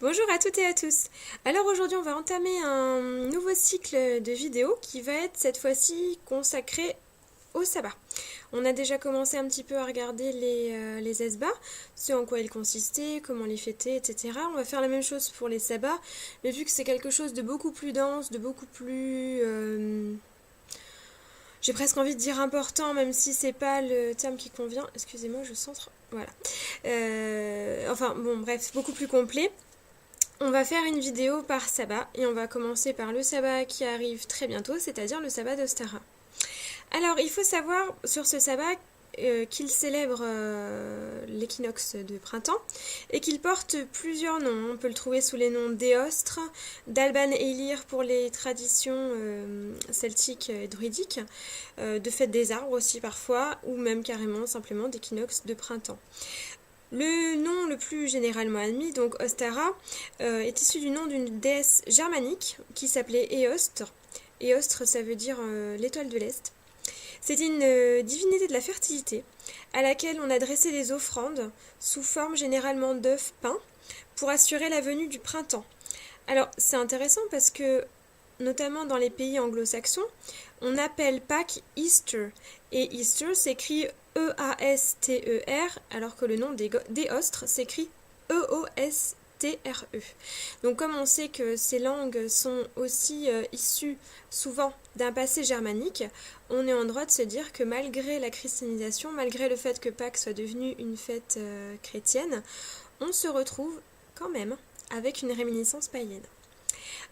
Bonjour à toutes et à tous. Alors aujourd'hui on va entamer un nouveau cycle de vidéos qui va être cette fois-ci consacré au sabbat. On a déjà commencé un petit peu à regarder les esbats, ce en quoi ils consistaient, comment les fêter, etc. On va faire la même chose pour les sabbats, mais vu que c'est quelque chose de beaucoup plus dense, de beaucoup plus... j'ai presque envie de dire important, même si c'est pas le terme qui convient. Excusez-moi, je centre... Voilà. Enfin bon, bref, beaucoup plus complet. On va faire une vidéo par sabbat et on va commencer par le sabbat qui arrive très bientôt, c'est-à-dire le sabbat d'Ostara. Alors, il faut savoir sur ce sabbat qu'il célèbre l'équinoxe de printemps et qu'il porte plusieurs noms. On peut le trouver sous les noms d'Éostre, d'Alban Eilir pour les traditions celtiques et druidiques, de fête des arbres aussi parfois, ou même carrément simplement d'équinoxe de printemps. Le nom le plus généralement admis, donc Ostara, est issu du nom d'une déesse germanique qui s'appelait Éostre. Éostre, ça veut dire l'étoile de l'Est. C'était une divinité de la fertilité à laquelle on adressait des offrandes sous forme généralement d'œufs peints pour assurer la venue du printemps. Alors c'est intéressant parce que notamment dans les pays anglo-saxons, on appelle Pâques Easter. Et Easter s'écrit E-A-S-T-E-R, alors que le nom d'Éostre s'écrit E-O-S-T-R-E. Donc comme on sait que ces langues sont aussi issues souvent d'un passé germanique, on est en droit de se dire que malgré la christianisation, malgré le fait que Pâques soit devenue une fête chrétienne, on se retrouve quand même avec une réminiscence païenne.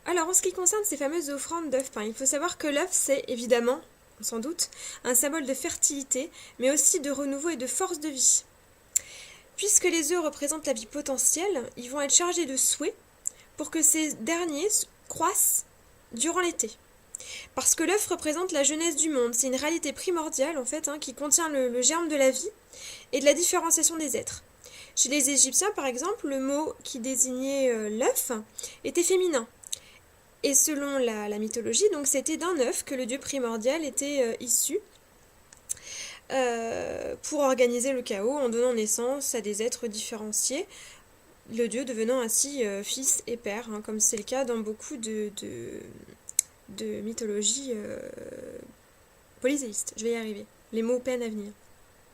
Alors, en ce qui concerne ces fameuses offrandes d'œufs peints, il faut savoir que l'œuf, c'est évidemment, sans doute, un symbole de fertilité, mais aussi de renouveau et de force de vie. Puisque les œufs représentent la vie potentielle, ils vont être chargés de souhaits pour que ces derniers croissent durant l'été. Parce que l'œuf représente la jeunesse du monde, c'est une réalité primordiale en fait, qui contient le germe de la vie et de la différenciation des êtres. Chez les Égyptiens, par exemple, le mot qui désignait l'œuf était féminin. Et selon la mythologie, donc c'était d'un œuf que le dieu primordial était issu pour organiser le chaos en donnant naissance à des êtres différenciés, le dieu devenant ainsi fils et père, comme c'est le cas dans beaucoup de mythologies polythéistes. Je vais y arriver. Les mots peinent à venir.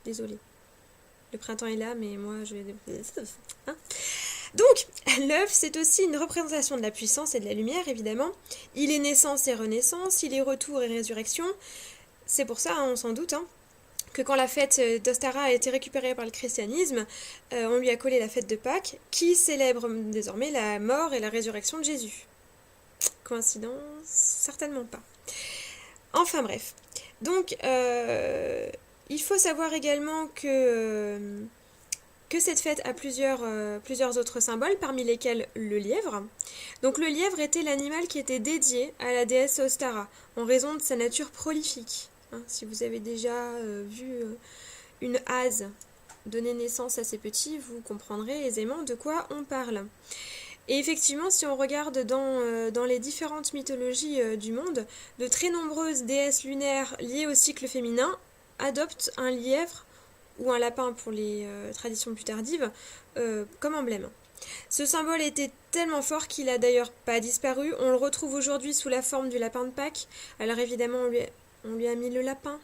Désolée. Le printemps est là, mais moi je vais... Donc, l'œuf, c'est aussi une représentation de la puissance et de la lumière, évidemment. Il est naissance et renaissance, il est retour et résurrection. C'est pour ça, on s'en doute, que quand la fête d'Ostara a été récupérée par le christianisme, on lui a collé la fête de Pâques, qui célèbre désormais la mort et la résurrection de Jésus. Coïncidence? Certainement pas. Enfin bref. Donc, il faut savoir également que cette fête a plusieurs autres symboles, parmi lesquels le lièvre. Donc le lièvre était l'animal qui était dédié à la déesse Ostara, en raison de sa nature prolifique. Si vous avez déjà vu une hase donner naissance à ses petits, vous comprendrez aisément de quoi on parle. Et effectivement, si on regarde dans les différentes mythologies du monde, de très nombreuses déesses lunaires liées au cycle féminin adoptent un lièvre ou un lapin pour les traditions plus tardives, comme emblème. Ce symbole était tellement fort qu'il a d'ailleurs pas disparu. On le retrouve aujourd'hui sous la forme du lapin de Pâques. Alors évidemment, on lui a mis le lapin.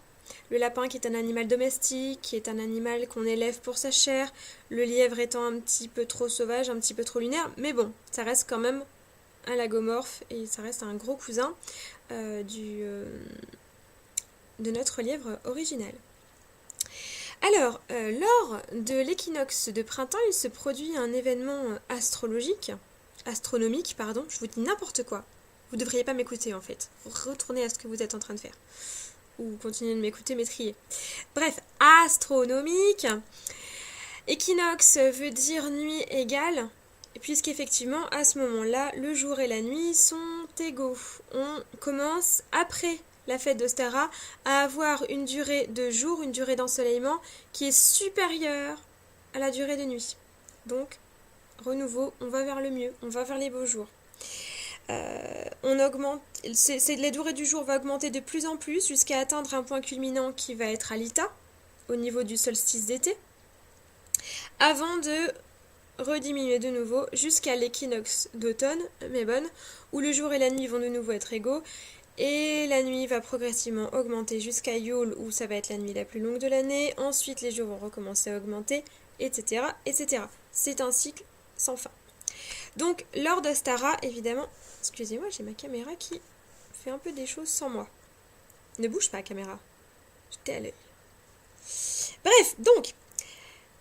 Le lapin qui est un animal domestique, qui est un animal qu'on élève pour sa chair. Le lièvre étant un petit peu trop sauvage, un petit peu trop lunaire. Mais bon, ça reste quand même un lagomorphe et ça reste un gros cousin de notre lièvre original. Alors, lors de l'équinoxe de printemps, il se produit un événement astronomique, je vous dis n'importe quoi. Vous ne devriez pas m'écouter en fait. Retournez à ce que vous êtes en train de faire. Ou continuez de m'écouter, mais triez. Bref, astronomique. Équinoxe veut dire nuit égale, puisqu'effectivement, à ce moment-là, le jour et la nuit sont égaux. On commence après la fête d'Ostara à avoir une durée de jour, une durée d'ensoleillement qui est supérieure à la durée de nuit. Donc, renouveau, on va vers le mieux, on va vers les beaux jours. On augmente, la durée du jour va augmenter de plus en plus jusqu'à atteindre un point culminant qui va être à l'Ita, au niveau du solstice d'été, avant de rediminuer de nouveau jusqu'à l'équinoxe d'automne, mais bonne, où le jour et la nuit vont de nouveau être égaux, et la nuit va progressivement augmenter jusqu'à Yule, où ça va être la nuit la plus longue de l'année, ensuite les jours vont recommencer à augmenter, etc., etc. C'est un cycle sans fin. Donc, lors d'Ostara, évidemment, excusez-moi, j'ai ma caméra qui fait un peu des choses sans moi. Ne bouge pas, caméra. J'étais à l'œil. Bref, donc,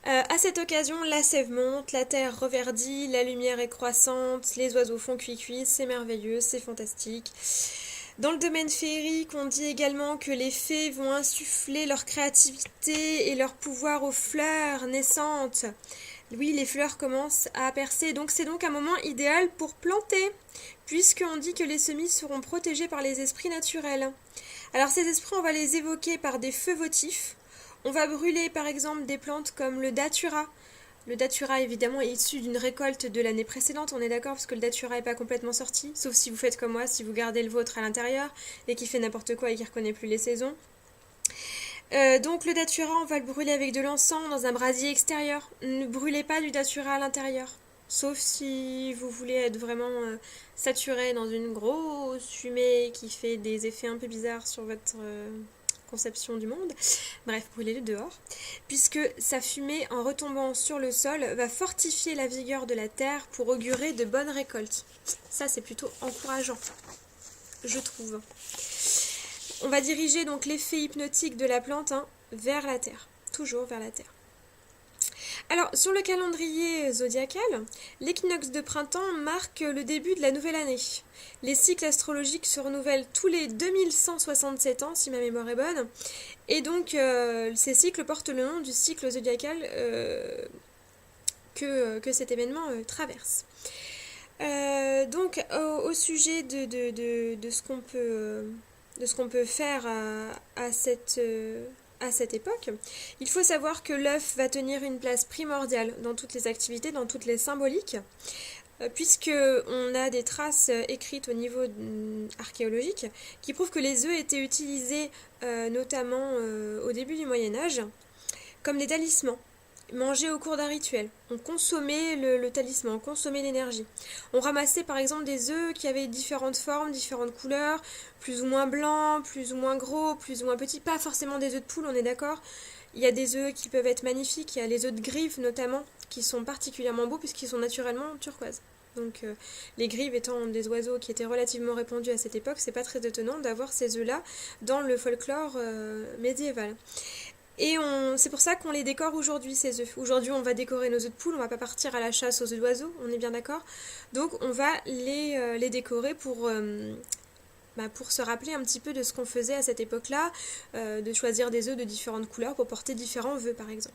à cette occasion, la sève monte, la terre reverdit, la lumière est croissante, les oiseaux font cuit-cuit, c'est merveilleux, c'est fantastique. Dans le domaine féerique, on dit également que les fées vont insuffler leur créativité et leur pouvoir aux fleurs naissantes. Oui, les fleurs commencent à percer, donc c'est donc un moment idéal pour planter, puisqu'on dit que les semis seront protégés par les esprits naturels. Alors ces esprits, on va les évoquer par des feux votifs. On va brûler par exemple des plantes comme le datura. Le datura évidemment est issu d'une récolte de l'année précédente, on est d'accord, parce que le datura n'est pas complètement sorti, sauf si vous faites comme moi, si vous gardez le vôtre à l'intérieur et qui fait n'importe quoi et qui ne reconnaît plus les saisons. Donc le datura, on va le brûler avec de l'encens dans un brasier extérieur. Ne brûlez pas du datura à l'intérieur. Sauf si vous voulez être vraiment saturé dans une grosse fumée qui fait des effets un peu bizarres sur votre conception du monde. Bref, brûlez-le dehors. Puisque sa fumée, en retombant sur le sol, va fortifier la vigueur de la terre pour augurer de bonnes récoltes. Ça, c'est plutôt encourageant, je trouve. On va diriger donc l'effet hypnotique de la plante vers la terre. Toujours vers la terre. Alors, sur le calendrier zodiacal, l'équinoxe de printemps marque le début de la nouvelle année. Les cycles astrologiques se renouvellent tous les 2167 ans, si ma mémoire est bonne. Et donc, ces cycles portent le nom du cycle zodiacal que cet événement traverse. Donc, au sujet de ce qu'on peut faire à cette époque, il faut savoir que l'œuf va tenir une place primordiale dans toutes les activités, dans toutes les symboliques, puisqu'on a des traces écrites au niveau archéologique qui prouvent que les œufs étaient utilisés notamment au début du Moyen-Âge comme des talismans. Mangés au cours d'un rituel. On consommait le talisman, on consommait l'énergie. On ramassait par exemple des œufs qui avaient différentes formes, différentes couleurs, plus ou moins blancs, plus ou moins gros, plus ou moins petits. Pas forcément des œufs de poule, on est d'accord. Il y a des œufs qui peuvent être magnifiques, il y a les œufs de grives notamment, qui sont particulièrement beaux puisqu'ils sont naturellement turquoises. Donc les grives étant des oiseaux qui étaient relativement répandus à cette époque, c'est pas très étonnant d'avoir ces œufs-là dans le folklore médiéval. Et c'est pour ça qu'on les décore aujourd'hui, ces œufs. Aujourd'hui, on va décorer nos œufs de poule, on va pas partir à la chasse aux œufs d'oiseaux, on est bien d'accord. Donc, on va les décorer pour se rappeler un petit peu de ce qu'on faisait à cette époque-là, de choisir des œufs de différentes couleurs pour porter différents vœux, par exemple.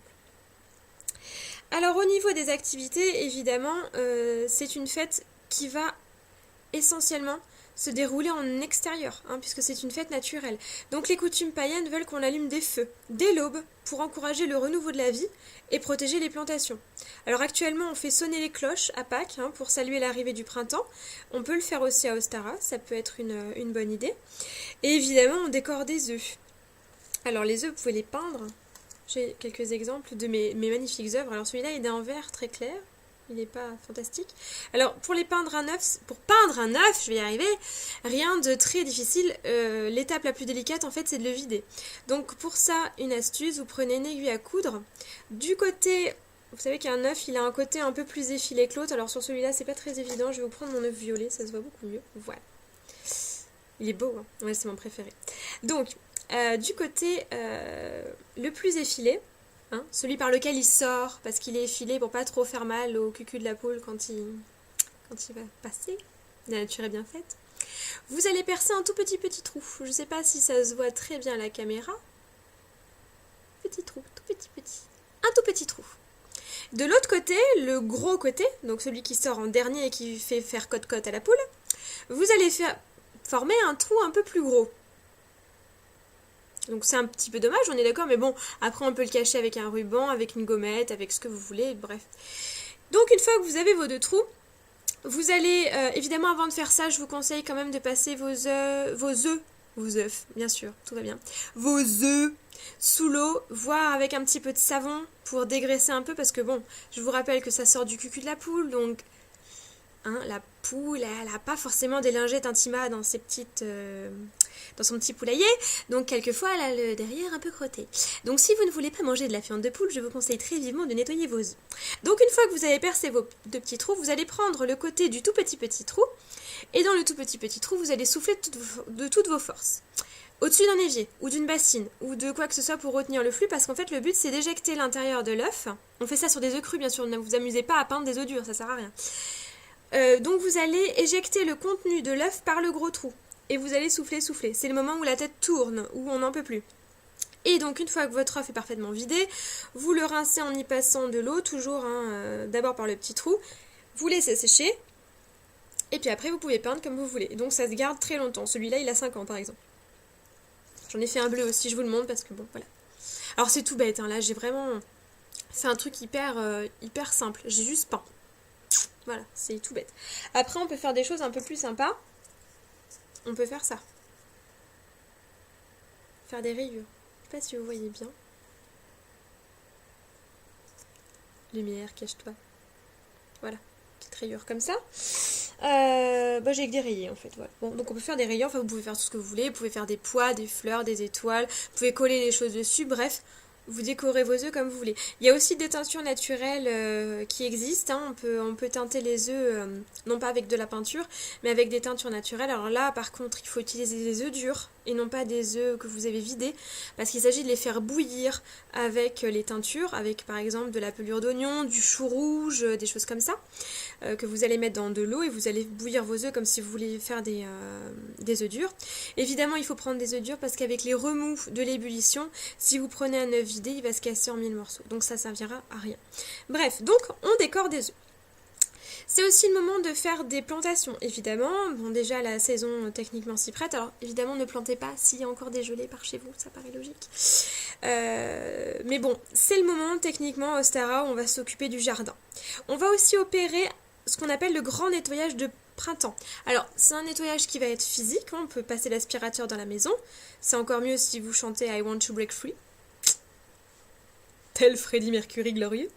Alors, au niveau des activités, évidemment, c'est une fête qui va essentiellement se dérouler en extérieur, puisque c'est une fête naturelle. Donc les coutumes païennes veulent qu'on allume des feux dès l'aube pour encourager le renouveau de la vie et protéger les plantations. Alors actuellement on fait sonner les cloches à Pâques pour saluer l'arrivée du printemps. On peut le faire aussi à Ostara, ça peut être une bonne idée. Et évidemment on décore des œufs. Alors les œufs, vous pouvez les peindre. J'ai quelques exemples de mes magnifiques œuvres. Alors celui-là il est en vert très clair. Il n'est pas fantastique. Alors, pour peindre un œuf, je vais y arriver, rien de très difficile. L'étape la plus délicate, en fait, c'est de le vider. Donc, pour ça, une astuce, vous prenez une aiguille à coudre. Du côté, vous savez qu'un œuf, il a un côté un peu plus effilé que l'autre. Alors, sur celui-là, c'est pas très évident. Je vais vous prendre mon œuf violet, ça se voit beaucoup mieux. Voilà. Il est beau, Ouais, c'est mon préféré. Donc, du côté le plus effilé, celui par lequel il sort parce qu'il est effilé pour pas trop faire mal au cucu de la poule quand il va passer. La nature est bien faite. Vous allez percer un tout petit trou. Je sais pas si ça se voit très bien à la caméra. Petit trou, tout petit. Un tout petit trou. De l'autre côté, le gros côté, donc celui qui sort en dernier et qui fait faire cote-cote à la poule, vous allez former un trou un peu plus gros. Donc c'est un petit peu dommage, on est d'accord, mais bon, après on peut le cacher avec un ruban, avec une gommette, avec ce que vous voulez, bref. Donc une fois que vous avez vos deux trous, vous allez, évidemment avant de faire ça, je vous conseille quand même de passer vos œufs, bien sûr, tout va bien, vos œufs sous l'eau, voire avec un petit peu de savon, pour dégraisser un peu, parce que bon, je vous rappelle que ça sort du cucu de la poule, donc hein, la poule, elle n'a pas forcément des lingettes Intima dans dans son petit poulailler, donc quelquefois elle a le derrière un peu crotté. Donc si vous ne voulez pas manger de la fiente de poule, je vous conseille très vivement de nettoyer vos œufs. Donc une fois que vous avez percé vos deux petits trous, vous allez prendre le côté du tout petit trou, et dans le tout petit trou, vous allez souffler de toutes vos forces. Au-dessus d'un évier, ou d'une bassine, ou de quoi que ce soit pour retenir le flux, parce qu'en fait le but c'est d'éjecter l'intérieur de l'œuf. On fait ça sur des œufs crus bien sûr, ne vous amusez pas à peindre des œufs durs, ça sert à rien. Donc vous allez éjecter le contenu de l'œuf par le gros trou. Et vous allez souffler. C'est le moment où la tête tourne, où on n'en peut plus. Et donc une fois que votre œuf est parfaitement vidé, vous le rincez en y passant de l'eau, toujours d'abord par le petit trou. Vous laissez sécher. Et puis après vous pouvez peindre comme vous voulez. Donc ça se garde très longtemps. Celui-là il a 5 ans par exemple. J'en ai fait un bleu aussi, je vous le montre parce que bon voilà. Alors c'est tout bête, hein, là j'ai vraiment fait un truc hyper simple. J'ai juste peint. Voilà, c'est tout bête. Après, on peut faire des choses un peu plus sympas. On peut faire ça. Faire des rayures. Je sais pas si vous voyez bien. Lumière, cache-toi. Voilà, petite rayure comme ça. J'ai que des rayés en fait. Voilà. Bon, donc on peut faire des rayures. Enfin, vous pouvez faire tout ce que vous voulez. Vous pouvez faire des pois, des fleurs, des étoiles. Vous pouvez coller les choses dessus. Bref. Vous décorez vos œufs comme vous voulez. Il y a aussi des teintures naturelles qui existent. Hein. On peut teinter les œufs, non pas avec de la peinture, mais avec des teintures naturelles. Alors là, par contre, il faut utiliser des œufs durs et non pas des œufs que vous avez vidés, parce qu'il s'agit de les faire bouillir avec les teintures, avec par exemple de la pelure d'oignon, du chou rouge, des choses comme ça, que vous allez mettre dans de l'eau et vous allez bouillir vos œufs comme si vous vouliez faire des œufs durs. Évidemment, il faut prendre des œufs durs parce qu'avec les remous de l'ébullition, si vous prenez un œuf vidé, il va se casser en 1000 morceaux. Donc ça servira à rien. Bref, donc on décore des œufs. C'est aussi le moment de faire des plantations, évidemment. Bon, déjà, la saison techniquement s'y prête. Alors, évidemment, ne plantez pas s'il y a encore des gelées par chez vous, ça paraît logique. Mais bon, c'est le moment, techniquement, au Stara, où on va s'occuper du jardin. On va aussi opérer ce qu'on appelle le grand nettoyage de printemps. Alors, c'est un nettoyage qui va être physique. On peut passer l'aspirateur dans la maison. C'est encore mieux si vous chantez I Want to Break Free. Tel Freddie Mercury glorieux.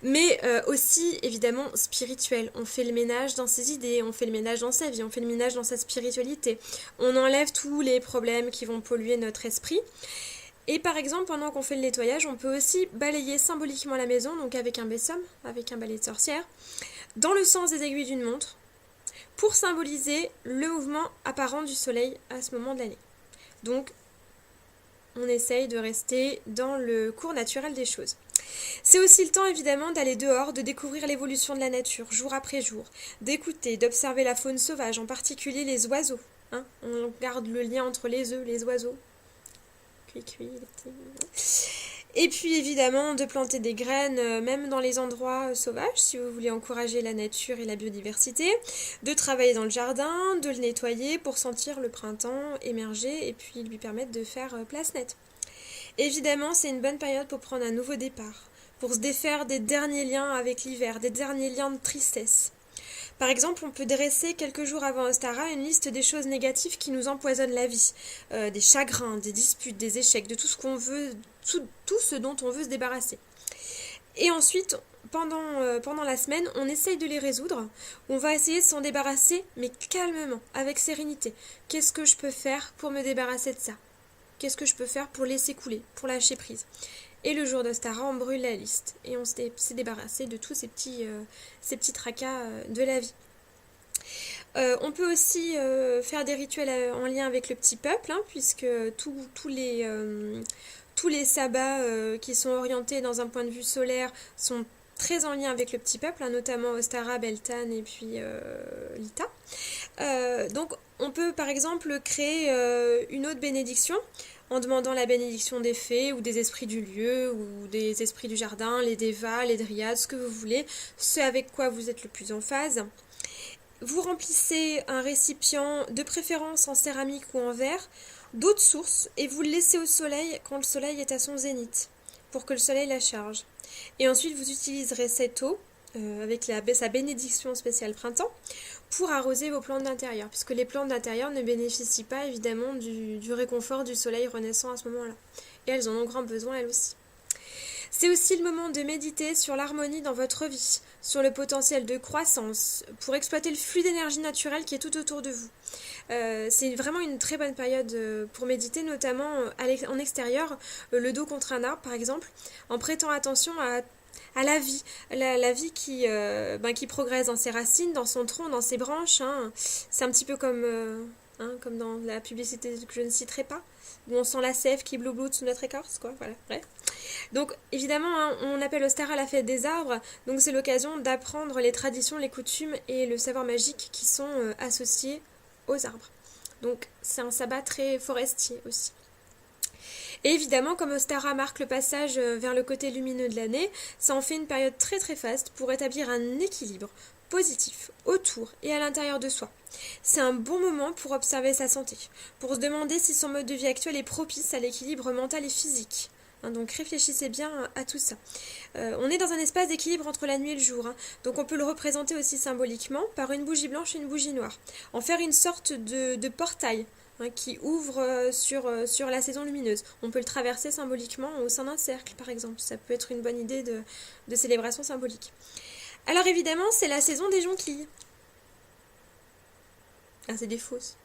Mais aussi, évidemment, spirituel. On fait le ménage dans ses idées, on fait le ménage dans sa vie, on fait le ménage dans sa spiritualité. On enlève tous les problèmes qui vont polluer notre esprit. Et par exemple, pendant qu'on fait le nettoyage, on peut aussi balayer symboliquement la maison, donc avec un bessum, avec un balai de sorcière, dans le sens des aiguilles d'une montre, pour symboliser le mouvement apparent du soleil à ce moment de l'année. Donc, on essaye de rester dans le cours naturel des choses. C'est aussi le temps évidemment d'aller dehors, de découvrir l'évolution de la nature jour après jour, d'écouter, d'observer la faune sauvage, en particulier les oiseaux. Hein, on garde le lien entre les œufs, les oiseaux. Cui-cui, les petits... Et puis évidemment de planter des graines même dans les endroits sauvages si vous voulez encourager la nature et la biodiversité, de travailler dans le jardin, de le nettoyer pour sentir le printemps émerger et puis lui permettre de faire place nette. Évidemment, c'est une bonne période pour prendre un nouveau départ, pour se défaire des derniers liens avec l'hiver, des derniers liens de tristesse. Par exemple, on peut dresser quelques jours avant Ostara une liste des choses négatives qui nous empoisonnent la vie, des chagrins, des disputes, des échecs, de tout ce qu'on veut, tout ce dont on veut se débarrasser. Et ensuite, pendant la semaine, on essaye de les résoudre. On va essayer de s'en débarrasser, mais calmement, avec sérénité. Qu'est-ce que je peux faire pour me débarrasser de ça ? Qu'est-ce que je peux faire pour laisser couler, pour lâcher prise ? Et le jour d'Ostara, on brûle la liste. Et on s'est débarrassé de tous ces petits tracas de la vie. On peut aussi faire des rituels en lien avec le petit peuple, hein, puisque tous les sabbats qui sont orientés dans un point de vue solaire sont très en lien avec le petit peuple, hein, notamment Ostara, Beltane et puis Lita. Donc on peut par exemple créer une autre bénédiction en demandant la bénédiction des fées ou des esprits du lieu ou des esprits du jardin, les dévas, les dryades, ce que vous voulez, ce avec quoi vous êtes le plus en phase. Vous remplissez un récipient de préférence en céramique ou en verre d'eau de source et vous le laissez au soleil quand le soleil est à son zénith pour que le soleil la charge. Et ensuite vous utiliserez cette eau avec sa bénédiction spéciale printemps pour arroser vos plantes d'intérieur, puisque les plantes d'intérieur ne bénéficient pas évidemment du réconfort du soleil renaissant à ce moment-là. Et elles en ont grand besoin elles aussi. C'est aussi le moment de méditer sur l'harmonie dans votre vie, sur le potentiel de croissance, pour exploiter le flux d'énergie naturelle qui est tout autour de vous. C'est vraiment une très bonne période pour méditer, notamment en extérieur, le dos contre un arbre par exemple, en prêtant attention à la vie, la vie qui progresse dans ses racines, dans son tronc, dans ses branches. Hein. C'est un petit peu comme dans la publicité que je ne citerai pas, où on sent la sève qui bloubloute sous notre écorce, quoi. Voilà, bref. Donc évidemment, hein, on appelle Ostara la fête des arbres, donc c'est l'occasion d'apprendre les traditions, les coutumes et le savoir magique qui sont associés aux arbres. Donc c'est un sabbat très forestier aussi. Et évidemment, comme Ostara marque le passage vers le côté lumineux de l'année, ça en fait une période très très faste pour établir un équilibre positif autour et à l'intérieur de soi. C'est un bon moment pour observer sa santé, pour se demander si son mode de vie actuel est propice à l'équilibre mental et physique. Donc réfléchissez bien à tout ça. On est dans un espace d'équilibre entre la nuit et le jour, hein. Donc on peut le représenter aussi symboliquement par une bougie blanche et une bougie noire. En faire une sorte de portail, hein, qui ouvre sur la saison lumineuse. On peut le traverser symboliquement au sein d'un cercle par exemple. Ça peut être une bonne idée de célébration symbolique. Alors évidemment c'est la saison des jonquilles. Ah, c'est des fausses.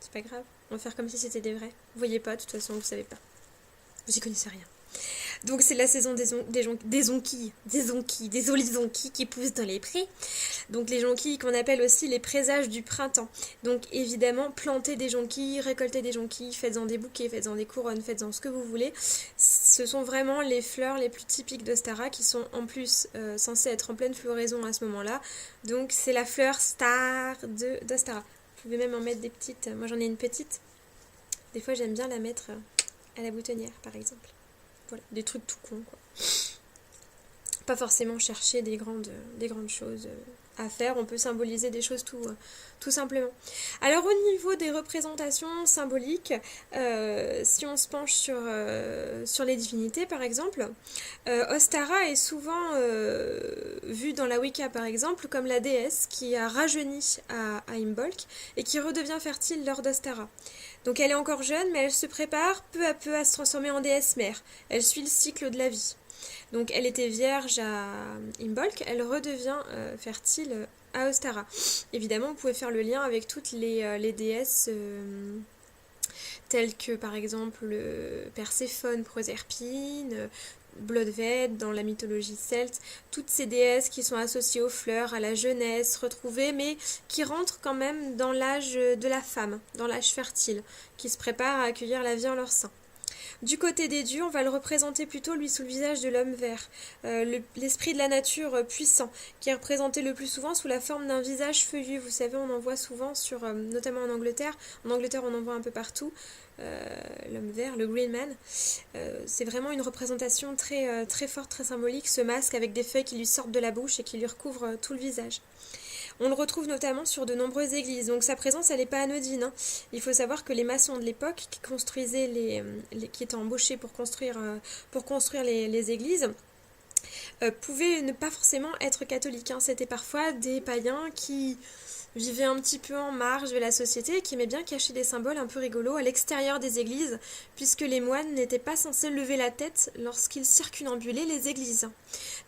C'est pas grave. On va faire comme si c'était des vrais. Vous voyez pas, de toute façon vous savez pas. Vous y connaissez rien. Donc c'est la saison des onquilles qui poussent dans les prés. Donc les jonquilles qu'on appelle aussi les présages du printemps. Donc évidemment, plantez des jonquilles, récoltez des jonquilles, faites-en des bouquets, faites-en des couronnes, faites-en ce que vous voulez. Ce sont vraiment les fleurs les plus typiques d'Ostara qui sont en plus censées être en pleine floraison à ce moment-là. Donc c'est la fleur star d'Ostara. Vous pouvez même en mettre des petites. Moi j'en ai une petite. Des fois j'aime bien la mettre à la boutonnière par exemple. Voilà, des trucs tout cons, quoi. Pas forcément chercher des grandes choses à faire, on peut symboliser des choses tout simplement. Alors au niveau des représentations symboliques, si on se penche sur les divinités par exemple, Ostara est souvent vue dans la Wicca par exemple comme la déesse qui a rajeuni à Imbolc et qui redevient fertile lors d'Ostara. Donc elle est encore jeune mais elle se prépare peu à peu à se transformer en déesse mère. Elle suit le cycle de la vie. Donc elle était vierge à Imbolc, elle redevient fertile à Ostara. Évidemment, vous pouvez faire le lien avec toutes les déesses telles que par exemple Perséphone, Proserpine, Blodved dans la mythologie celte, toutes ces déesses qui sont associées aux fleurs, à la jeunesse retrouvée, mais qui rentrent quand même dans l'âge de la femme, dans l'âge fertile, qui se préparent à accueillir la vie en leur sein. Du côté des dieux, on va le représenter plutôt lui sous le visage de l'homme vert, l'esprit de la nature puissant, qui est représenté le plus souvent sous la forme d'un visage feuillu. Vous savez, on en voit souvent notamment en Angleterre. En Angleterre, on en voit un peu partout. L'homme vert, le Green Man. C'est vraiment une représentation très, très forte, très symbolique, ce masque avec des feuilles qui lui sortent de la bouche et qui lui recouvrent tout le visage. On le retrouve notamment sur de nombreuses églises, donc sa présence elle n'est pas anodine. Hein. Il faut savoir que les maçons de l'époque qui construisaient qui étaient embauchés pour construire les églises pouvaient ne pas forcément être catholiques. Hein. C'était parfois des païens qui vivaient un petit peu en marge de la société et qui aimaient bien cacher des symboles un peu rigolos à l'extérieur des églises, puisque les moines n'étaient pas censés lever la tête lorsqu'ils circumambulaient les églises.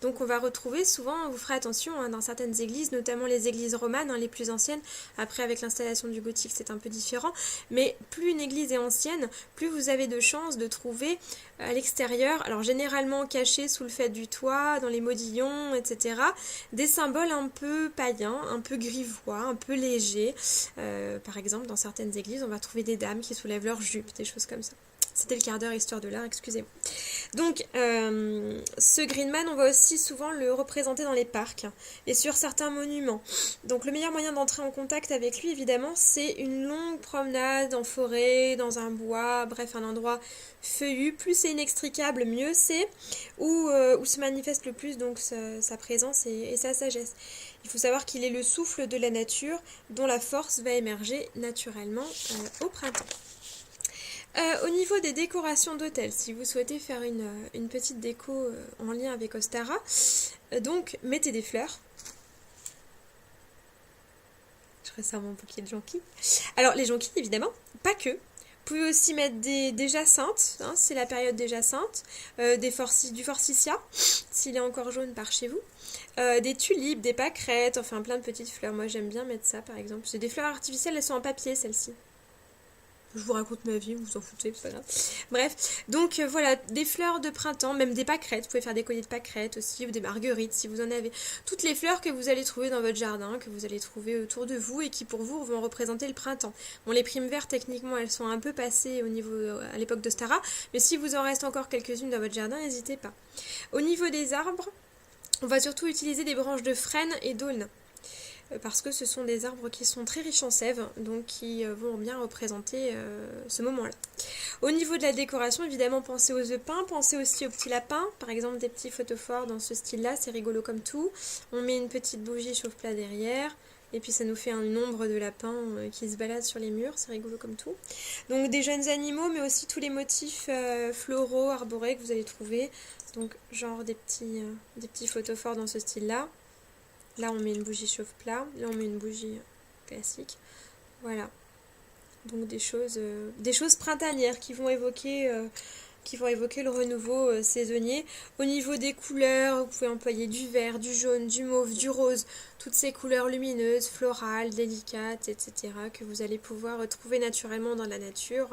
Donc on va retrouver souvent, vous ferez attention, hein, dans certaines églises, notamment les églises romanes, hein, les plus anciennes, après avec l'installation du gothique c'est un peu différent, mais plus une église est ancienne, plus vous avez de chances de trouver à l'extérieur, alors généralement cachés sous le fait du toit, dans les modillons, etc., des symboles un peu païens, un peu grivois, un peu légers. Par exemple, dans certaines églises, on va trouver des dames qui soulèvent leurs jupes, des choses comme ça. C'était le quart d'heure histoire de l'art, excusez-moi. Donc, ce Green Man, on va aussi souvent le représenter dans les parcs et sur certains monuments. Donc, le meilleur moyen d'entrer en contact avec lui, évidemment, c'est une longue promenade en forêt, dans un bois, bref, un endroit feuillu. Plus c'est inextricable, mieux c'est, où se manifeste le plus donc sa présence et sa sagesse. Il faut savoir qu'il est le souffle de la nature dont la force va émerger naturellement au printemps. Au niveau des décorations d'hôtel, si vous souhaitez faire une petite déco en lien avec Ostara, donc mettez des fleurs. Je resserre mon bouquet de jonquilles. Alors les jonquilles évidemment, pas que. pouvez aussi mettre des jacinthes, hein, c'est la période des jacinthes, du forsythia, s'il est encore jaune par chez vous, des tulipes, des pâquerettes, enfin plein de petites fleurs. Moi j'aime bien mettre ça par exemple. C'est des fleurs artificielles, elles sont en papier celles-ci. Je vous raconte ma vie, vous vous en foutez, c'est pas grave. Bref, donc voilà, des fleurs de printemps, même des pâquerettes. Vous pouvez faire des colliers de pâquerettes aussi, ou des marguerites si vous en avez. Toutes les fleurs que vous allez trouver dans votre jardin, que vous allez trouver autour de vous et qui pour vous vont représenter le printemps. Bon, les primes vertes, techniquement, elles sont un peu passées à l'époque d'Ostara, mais si vous en reste encore quelques-unes dans votre jardin, n'hésitez pas. Au niveau des arbres, on va surtout utiliser des branches de frêne et d'aulne, parce que ce sont des arbres qui sont très riches en sève, donc qui vont bien représenter ce moment-là. Au niveau de la décoration, évidemment, pensez aux œufs peints, pensez aussi aux petits lapins, par exemple des petits photophores dans ce style-là, c'est rigolo comme tout. On met une petite bougie chauffe-plat derrière, et puis ça nous fait une ombre de lapin qui se balade sur les murs, c'est rigolo comme tout. Donc des jeunes animaux, mais aussi tous les motifs floraux, arborés que vous allez trouver, donc genre des petits photophores dans ce style-là. Là, on met une bougie chauffe-plat. Là, on met une bougie classique. Voilà. Donc des choses printanières qui vont évoquer le renouveau saisonnier. Au niveau des couleurs, vous pouvez employer du vert, du jaune, du mauve, du rose. Toutes ces couleurs lumineuses, florales, délicates, etc. que vous allez pouvoir trouver naturellement dans la nature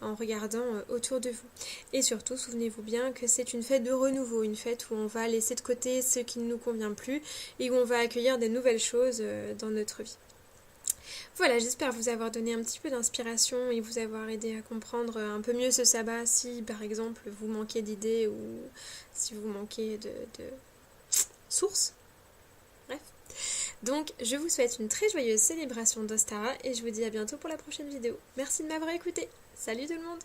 en regardant autour de vous. Et surtout, souvenez-vous bien que c'est une fête de renouveau, une fête où on va laisser de côté ce qui ne nous convient plus et où on va accueillir des nouvelles choses dans notre vie. Voilà, j'espère vous avoir donné un petit peu d'inspiration et vous avoir aidé à comprendre un peu mieux ce sabbat si, par exemple, vous manquez d'idées ou si vous manquez de sources. Bref. Donc, je vous souhaite une très joyeuse célébration d'Ostara et je vous dis à bientôt pour la prochaine vidéo. Merci de m'avoir écouté. Salut tout le monde!